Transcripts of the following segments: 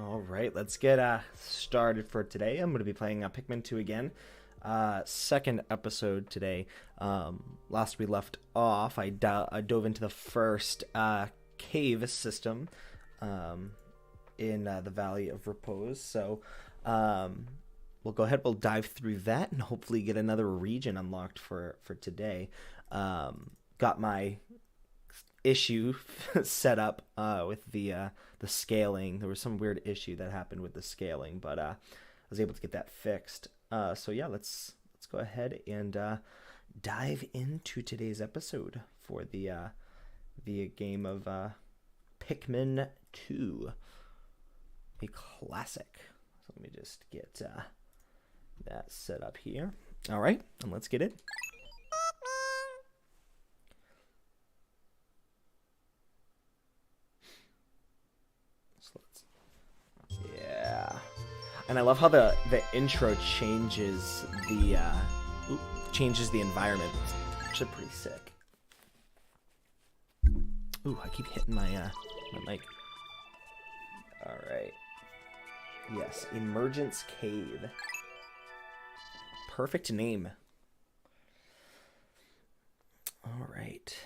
All right, let's get started for today. I'm going to be playing Pikmin 2 again. Second episode today. Last we left off, I dove into the first cave system in the Valley of Repose. So we'll go ahead, we'll dive through that and hopefully get another region unlocked for today. Got my issue set up with the scaling. There was some weird issue that happened with the scaling, but I was able to get that fixed. So yeah, let's go ahead and dive into today's episode for the game of Pikmin 2, a classic. So let me just get that set up here. All right, and let's get it. Yeah, and I love how the intro changes the environment. It's actually pretty sick. Ooh, I keep hitting my mic. All right. Yes, Emergence Cave. Perfect name. All right.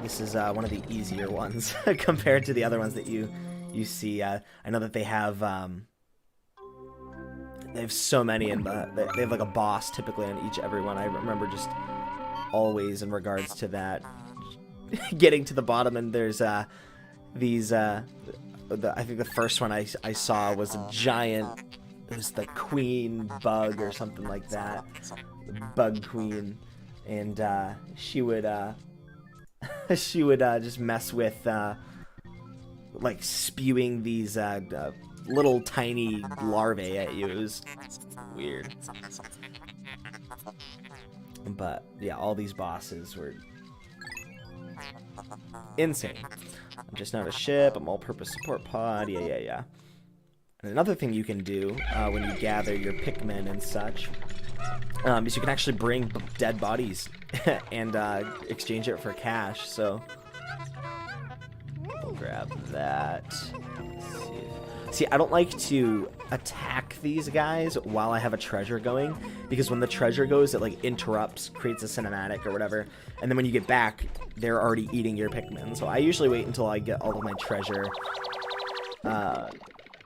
This is one of the easier ones compared to the other ones that you see. I know that they have so many, and they have like a boss typically on every one. I remember just always in regards to that, getting to the bottom, and there's these. I think the first one I saw was a giant. It was the queen bug or something like that, the bug queen, and she would just mess with like spewing these little tiny larvae at you. It was weird. But yeah, all these bosses were insane. I'm just not a ship, I'm all-purpose support pod, yeah. And another thing you can do when you gather your Pikmin and such is you can actually bring dead bodies and exchange it for cash. So we'll grab that. See, I don't like to attack these guys while I have a treasure going, because when the treasure goes, it like interrupts, creates a cinematic or whatever, and then when you get back, they're already eating your Pikmin. So I usually wait until I get all of my treasure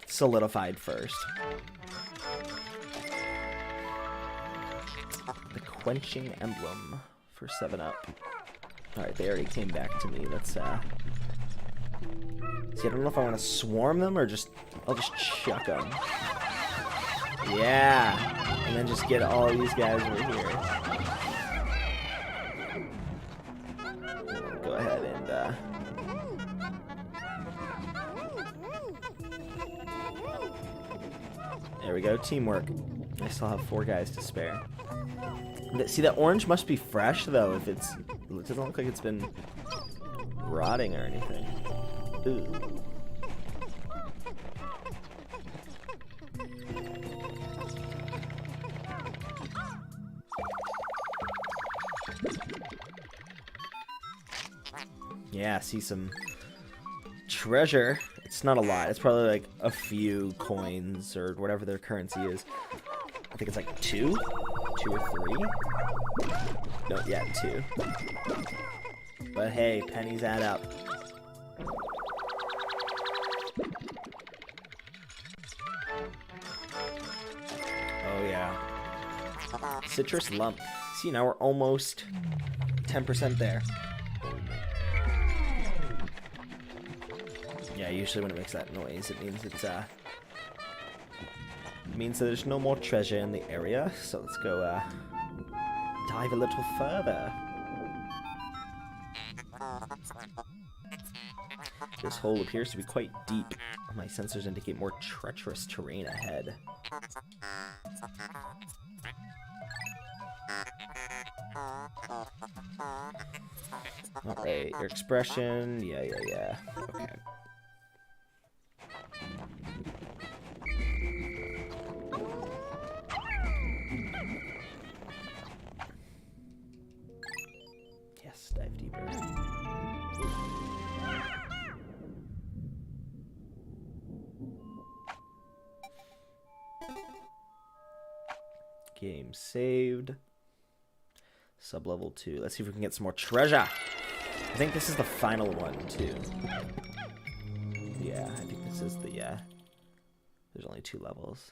solidified first. The Quenching Emblem for 7-Up. Alright, they already came back to me. Let's see, I don't know if I want to swarm them or I'll just chuck them. Yeah! And then just get all these guys over here. Go ahead and there we go, teamwork. I still have 4 guys to spare. See, that orange must be fresh, though, if it doesn't look like it's been rotting or anything. Ooh. Yeah, see some treasure. It's not a lot. It's probably like a few coins or whatever their currency is. I think it's like 2 or 3. No, yeah, 2. But hey, pennies add up. Oh yeah. Citrus lump. See, now we're almost 10% there. Yeah, usually when it makes that noise, it means it's means that there's no more treasure in the area. So let's go dive a little further. This hole appears to be quite deep. My sensors indicate more treacherous terrain ahead. Alright, your expression. Yeah. Okay. Yes, dive deeper. Game saved. Sub-level 2. Let's see if we can get some more treasure. I think this is the final one, too. Yeah, I think this is the, there's only 2 levels.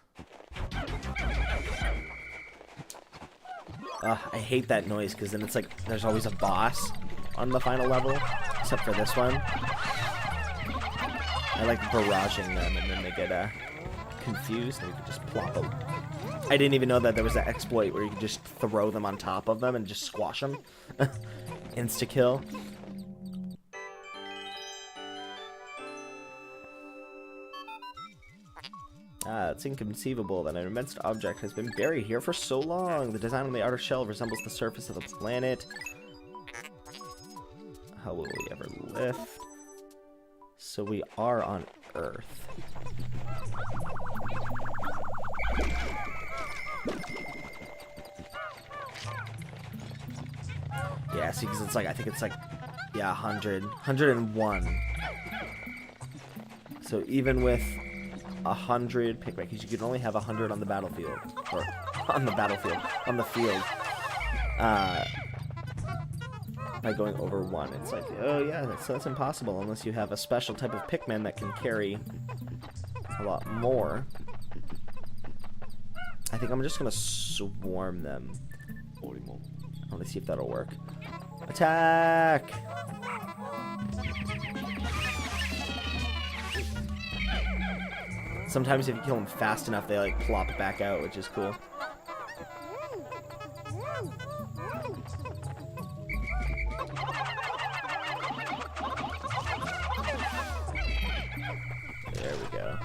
I hate that noise, because then it's like, there's always a boss on the final level, except for this one. I like barraging them, and then they get, confused, and you can just plop them. I didn't even know that there was an exploit where you could just throw them on top of them and just squash them. Insta-kill. It's inconceivable that an immense object has been buried here for so long. The design on the outer shell resembles the surface of the planet. How will we ever lift? So we are on Earth. Yeah, see, because it's like, I think it's like, yeah, 101. So even with 100 Pikmin, because you can only have 100 on the battlefield, or on the field, by going over 1. It's like, oh yeah, that's impossible unless you have a special type of Pikmin that can carry a lot more. I think I'm just gonna swarm them. I want to see if that'll work. Attack! Sometimes if you kill them fast enough, they like plop back out, which is cool. There we go.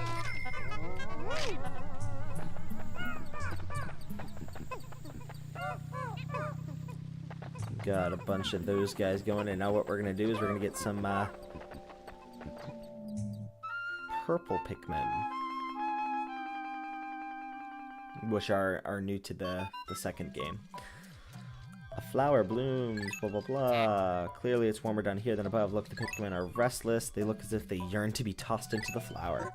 Got a bunch of those guys going, and now what we're gonna do is we're gonna get some purple Pikmin, which are new to the second game. A flower blooms, blah blah blah. Clearly it's warmer down here than above. Look, the Pikmin are restless. They look as if they yearn to be tossed into the flower.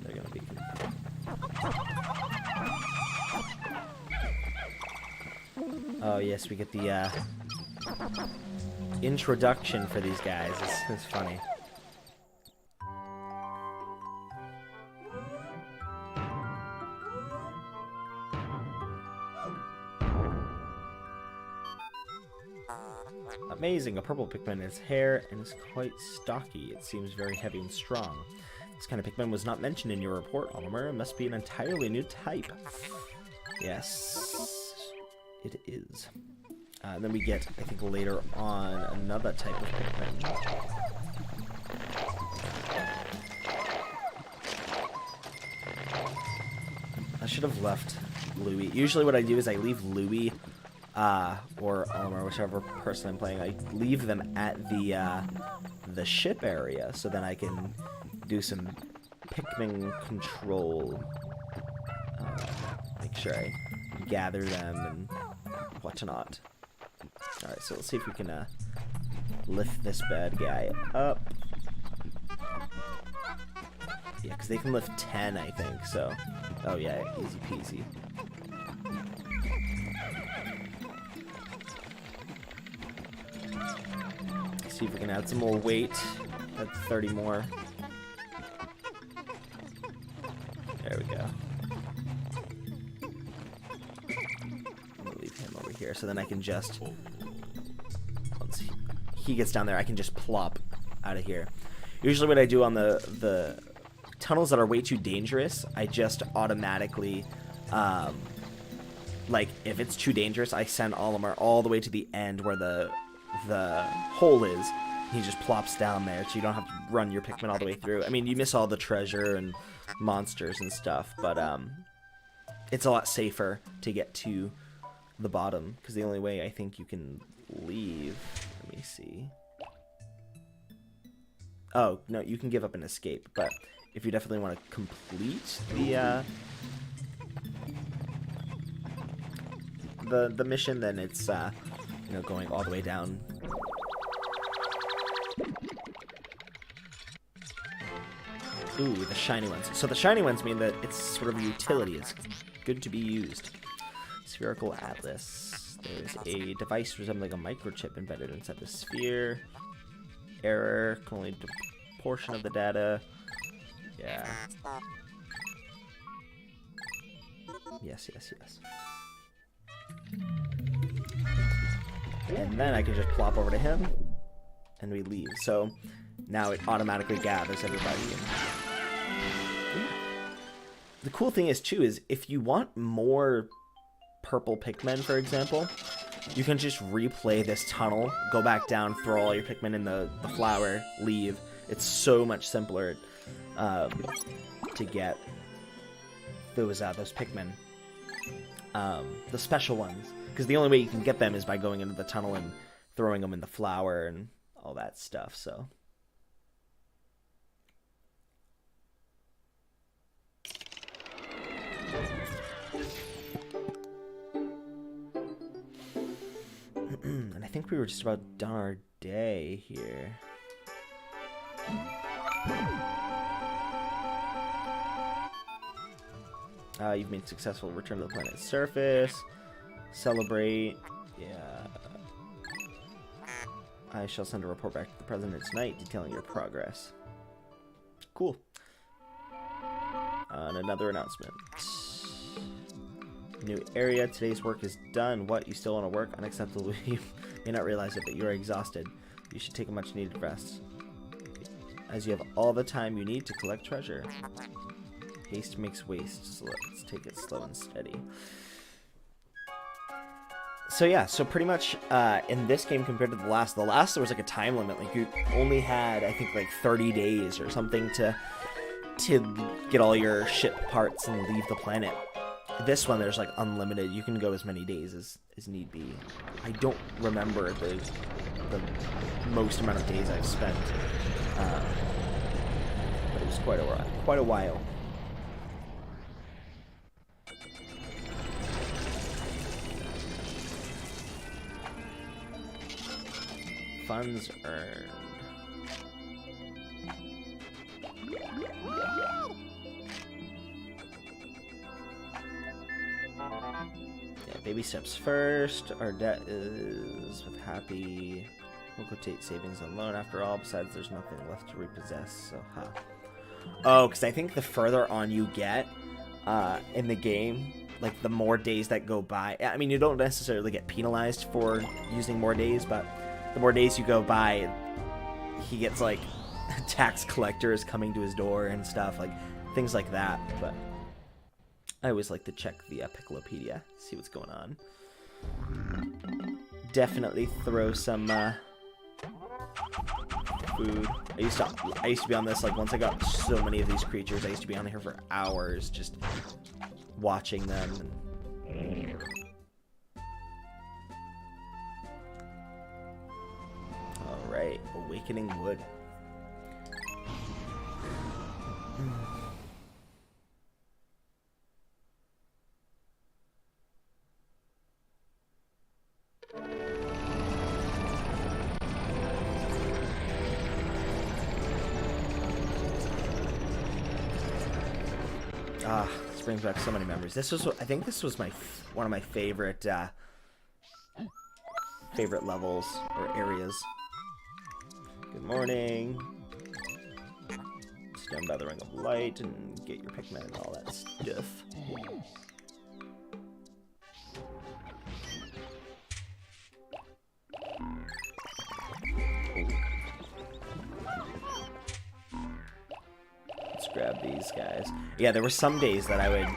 They're gonna be... Oh yes, we get the introduction for these guys. It's funny. Amazing, a purple Pikmin has hair and is quite stocky. It seems very heavy and strong. This kind of Pikmin was not mentioned in your report, Oliver. It must be an entirely new type. Yes, it is. Then we get, I think later on, another type of Pikmin. I should have left Louie. Usually what I do is I leave Louie or Oliver, whichever person I'm playing, I leave them at the ship area, so then I can do some Pikmin control. Make sure I gather them and whatnot. Alright, so let's see if we can lift this bad guy up. Yeah, because they can lift 10, I think, so... Oh yeah, easy peasy. See if we can add some more weight. Add 30 more. There we go. I'm gonna leave him over here, so then I can just... Once he gets down there, I can just plop out of here. Usually what I do on the tunnels that are way too dangerous, I just automatically... like, if it's too dangerous, I send Olimar all the way to the end where the hole is. He just plops down there, so you don't have to run your Pikmin all the way through. I mean, you miss all the treasure and monsters and stuff, but it's a lot safer to get to the bottom, because the only way I think you can leave... Let me see. Oh, no, you can give up and escape, but if you definitely want to complete the mission, then it's you know, going all the way down Ooh, the shiny ones. So the shiny ones mean that it's sort of a utility. It's good to be used. Spherical atlas. There's a device resembling a microchip embedded inside the sphere. Error. Can only do a portion of the data. Yeah. Yes, yes, yes. And then I can just plop over to him, and we leave. So now it automatically gathers everybody. The cool thing is, too, is if you want more purple Pikmin, for example, you can just replay this tunnel, go back down, throw all your Pikmin in the flower, leave. It's so much simpler to get those Pikmin. The special ones. Because the only way you can get them is by going into the tunnel and throwing them in the flower and all that stuff, so... And I think we were just about done our day here. You've made successful return to the planet's surface. Celebrate. Yeah. I shall send a report back to the president tonight detailing your progress. Cool. And another announcement. New area. Today's work is done. What? You still want to work? Unacceptable. You may not realize it, but you are exhausted. You should take a much needed rest, as you have all the time you need to collect treasure. Haste makes waste, so let's take it slow and steady. So yeah, so pretty much in this game compared to the last there was like a time limit. Like you only had, I think, like 30 days or something to get all your ship parts and leave the planet. This one, there's like unlimited. You can go as many days as need be. I don't remember the most amount of days I've spent, but it was quite a while. Funds earned. Yeah, baby steps first. Our debt is with happy. We'll quotate savings and loan after all. Besides, there's nothing left to repossess. So, Oh, because I think the further on you get in the game, like the more days that go by. I mean, you don't necessarily get penalized for using more days, but the more days you go by, he gets like tax collectors coming to his door and stuff, like things like that. But I always like to check the Piccolopedia, see what's going on. Definitely throw some food. I used to be on this, like, once I got so many of these creatures, I used to be on here for hours just watching them. Alright, Awakening Wood. This brings back so many memories. I think this was one of my favorite levels or areas. Good morning. Stand by the ring of light and get your Pikmin and all that stuff. Let's grab these guys. Yeah, there were some days that I would,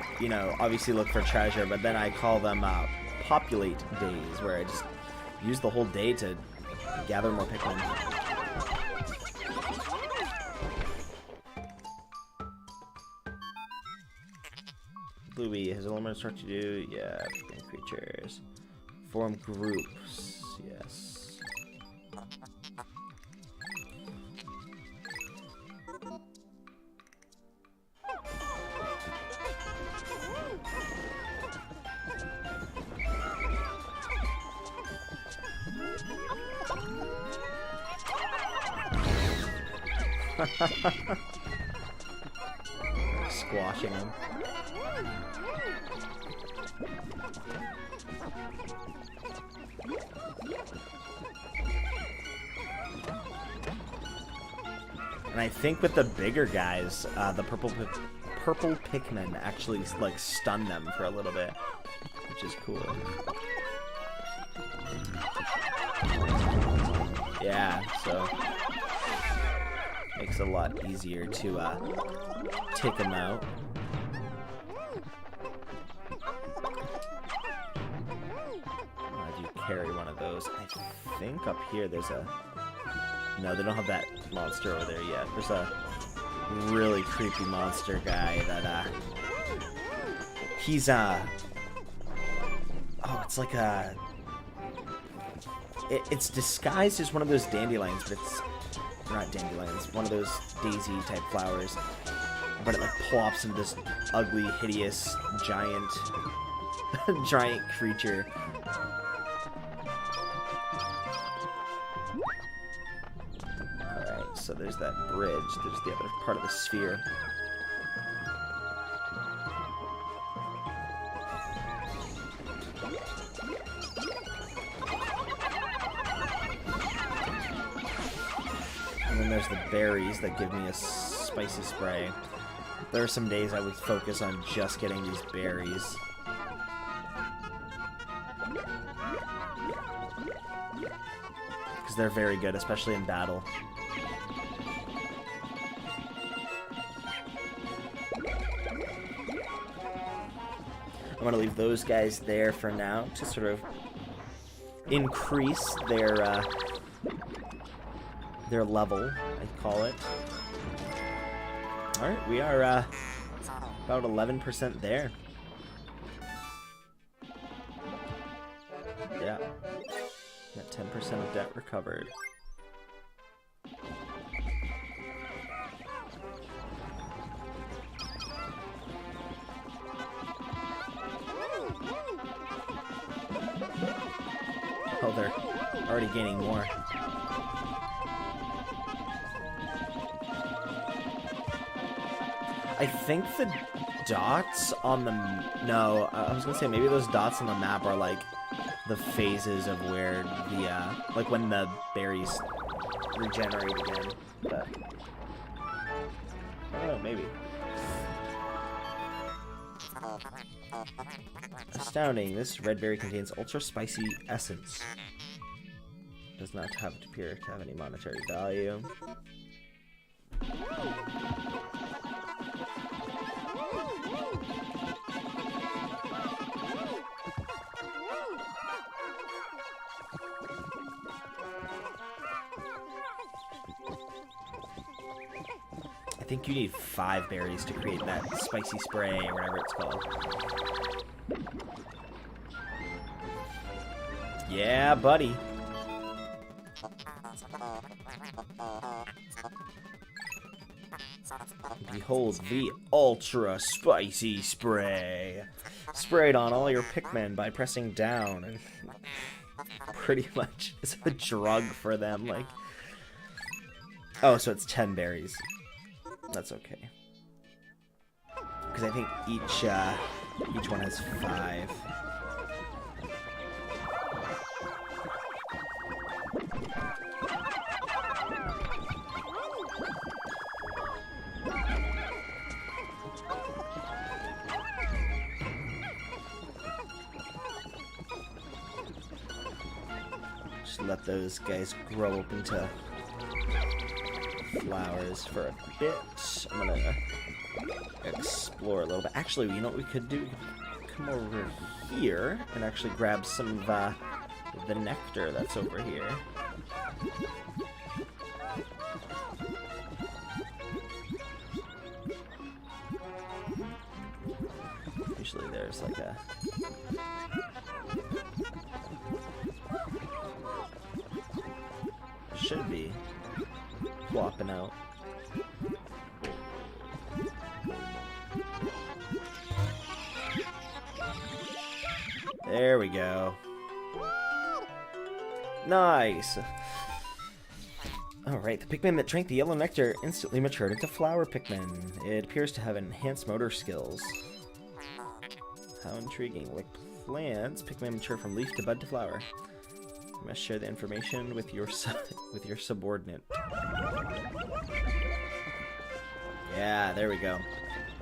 obviously look for treasure, but then I call them populate days, where I just use the whole day to gather more Pikmin. Bluey has a limited structure to do. Yeah, Pikmin creatures. Form groups. Yes. squashing him. And I think with the bigger guys, the purple Pikmin actually like stun them for a little bit, which is cool. Yeah, so makes it a lot easier to take them out. If you carry one of those, I think up here there's a. No, they don't have that monster over there yet. There's a really creepy monster guy that he's oh, it's like a. It's disguised as one of those dandelions, but it's not dandelions. One of those daisy type flowers, but it like plops into this ugly, hideous, giant, giant creature. Alright, so there's that bridge. There's the other part of the sphere. And then there's the berries that give me a spicy spray. There are some days I would focus on just getting these berries. Because they're very good, especially in battle. I'm going to leave those guys there for now to sort of increase their level, I call it. Alright, we are about 11% there. Yeah. Got 10% of debt recovered. Oh, they're already gaining more. I think the dots on the... No, I was gonna say maybe those dots on the map are like the phases of where the, like when the berries regenerate again. But... I don't know, maybe. Astounding, this red berry contains ultra spicy essence. Does not appear to have any monetary value. I think you need 5 berries to create that spicy spray or whatever it's called. Yeah, buddy. Behold the ultra spicy spray. Spray it on all your Pikmin by pressing down. And pretty much it's a drug for them. Like, oh, so it's 10 berries. That's okay. Because I think each one has 5. Just let those guys grow up into flowers for a bit. I'm gonna explore a little bit. Actually, you know what we could do? We could come over here and actually grab some of the nectar that's over here. Usually there's like a... Should be flopping out. There we go. Nice. Alright, the Pikmin that drank the yellow nectar instantly matured into flower Pikmin. It appears to have enhanced motor skills. How intriguing. Like plants, Pikmin mature from leaf to bud to flower. You must share the information with your subordinate. Yeah, there we go.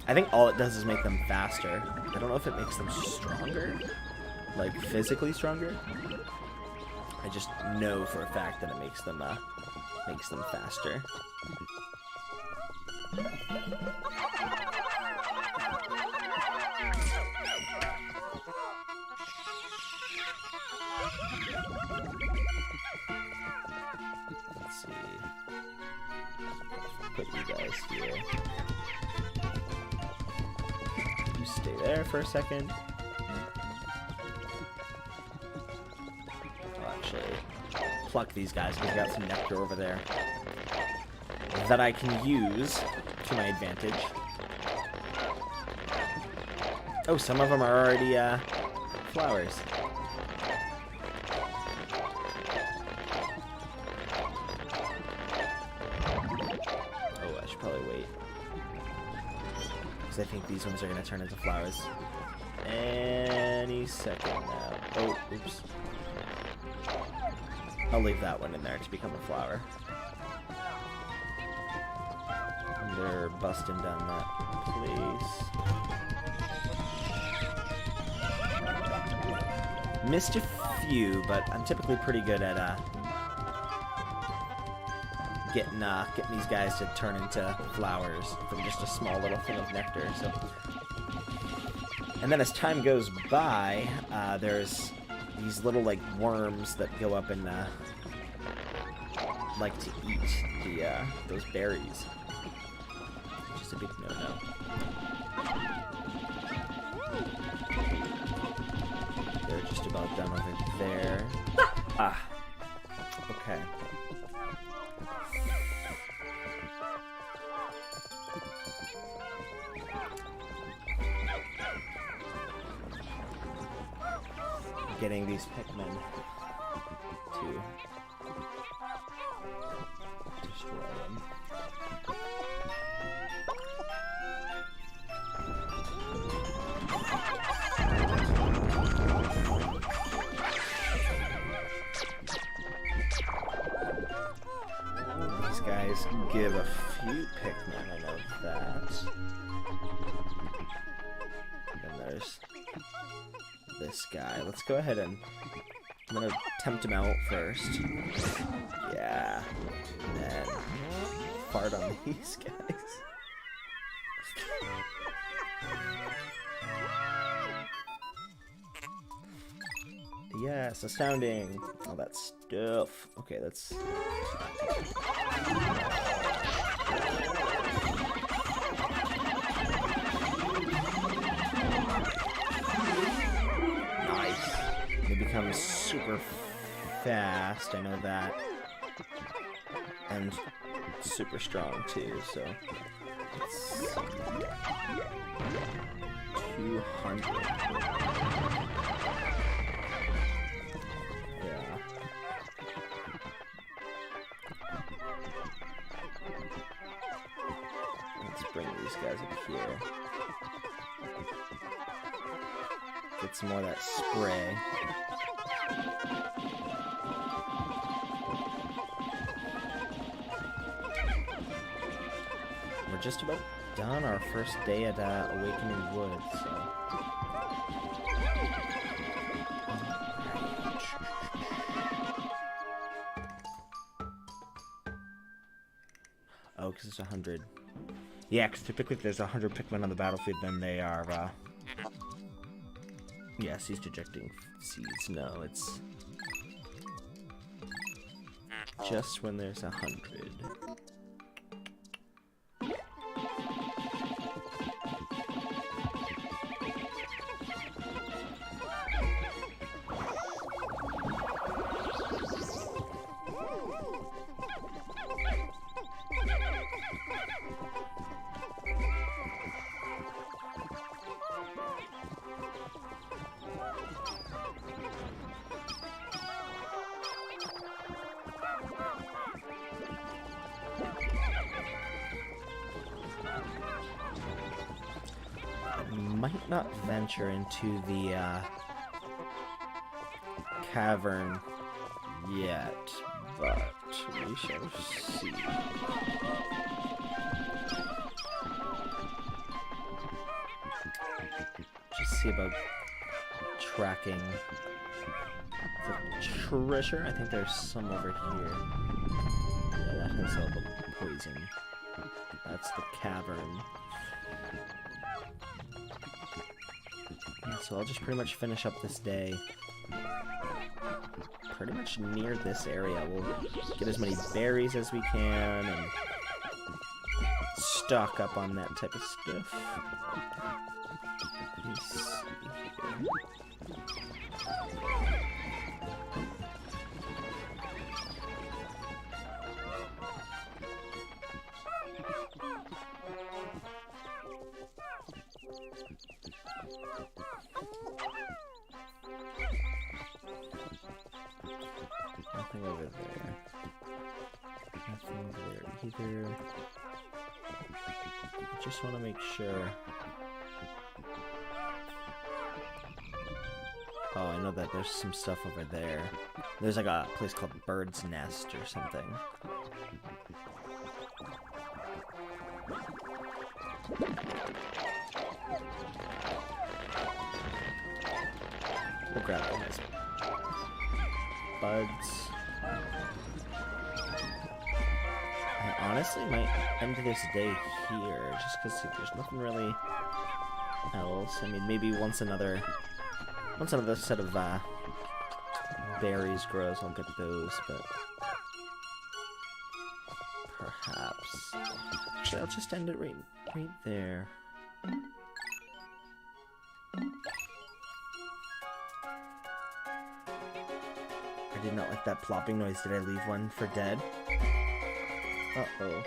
I think all it does is make them faster. I don't know if it makes them stronger. Like, physically stronger. I just know for a fact that it makes them faster. Let's see. Put you guys here. You stay there for a second. I'll actually pluck these guys because we got some nectar over there that I can use to my advantage. Oh, some of them are already flowers. Oh, I should probably wait. Because I think these ones are going to turn into flowers any second now. Oh, oops. I'll leave that one in there to become a flower. And they're busting down that place. Missed a few, but I'm typically pretty good at getting these guys to turn into flowers from just a small little thing of nectar. So, and then as time goes by, there's these little like worms that go up and like to eat those berries. Just a big no-no. They're just about done over there. Ah. Okay. Getting these Pikmin to destroy them. These guys give a few Pikmin, I know that. And then there's this guy. Let's go ahead and I'm gonna tempt him out first. Yeah. And then fart on these guys. Yes, astounding. All that stuff. Okay, let's... It becomes super fast, I know that. And super strong too, so it's 200. Yeah. Let's bring these guys up here. Get some more of that spray. We're just about done our first day at Awakening Woods, so... Oh, because it's 100. Yeah, because typically if there's 100 Pikmin on the battlefield, then they are, yeah, ceased ejecting seeds. No, it's just when there's 100. not venture into the cavern yet, but we shall see. Just see about tracking the treasure. I think there's some over here. Yeah, that has all the poison. That's the cavern. Yeah, so I'll just pretty much finish up this day pretty much near this area. We'll get as many berries as we can and stock up on that type of stuff. Let me see here. Nothing over there. Nothing over there either. I just want to make sure. Oh, I know that there's some stuff over there. There's like a place called Bird's Nest or something. We'll grab all those buds. I honestly might end this day here, just because there's nothing really else. I mean, maybe once another set of berries grows, I'll get those, but perhaps. Actually, I'll just end it right there. I did not like that plopping noise. Did I leave one for dead? Uh-oh.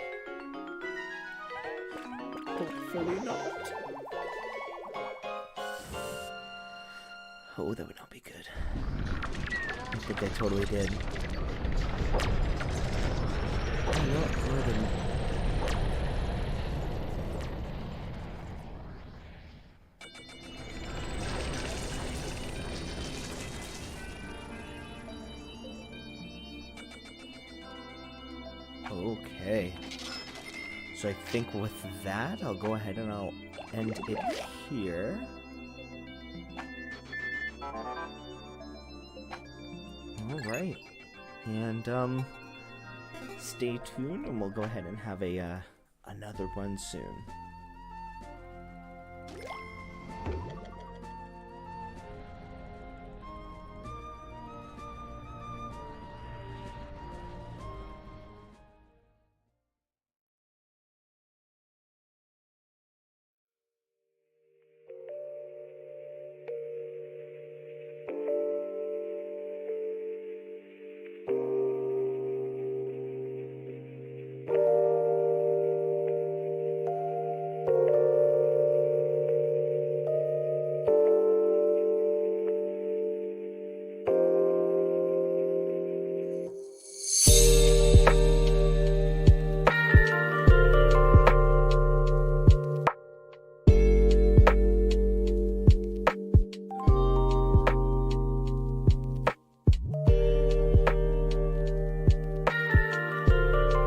Hopefully not. Oh, that would not be good. I think I totally did. Oh, no, I didn't. Okay. So I think with that, I'll go ahead and I'll end it here. Alright. And, stay tuned and we'll go ahead and have a, another one soon.